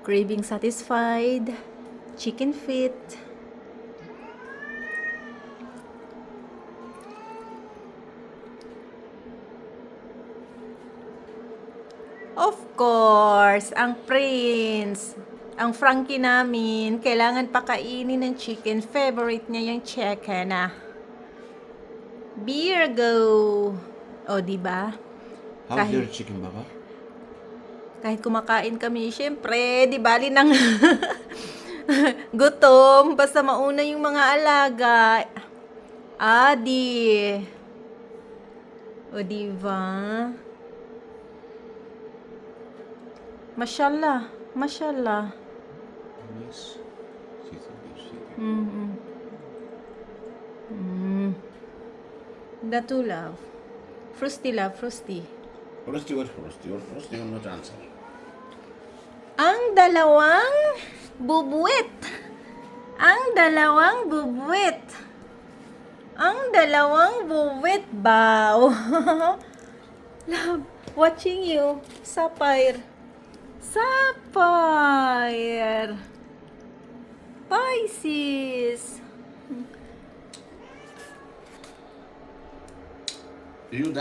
Craving satisfied. Chicken feet. Of course, ang prince, ang Frankie namin, kailangan pakainin ng chicken. Favorite niya yung chicken ah. Virgo. O, diba? How's your chicken, Baba? Kahit kumakain kami, syempre, di bali ng gutom, basta mauna yung mga alaga. Adi. O, diba? Mashallah. Mashallah. Yes. Mm-hmm. Datu love. Frosty love, frosty. Frosty, what Frosty? What Frosty will not answer. Ang dalawang bubuwit. Ang dalawang bubuwit. Ang dalawang bubuwit, bow. Love, watching you. Sapphire. Sapphire. Pisces. You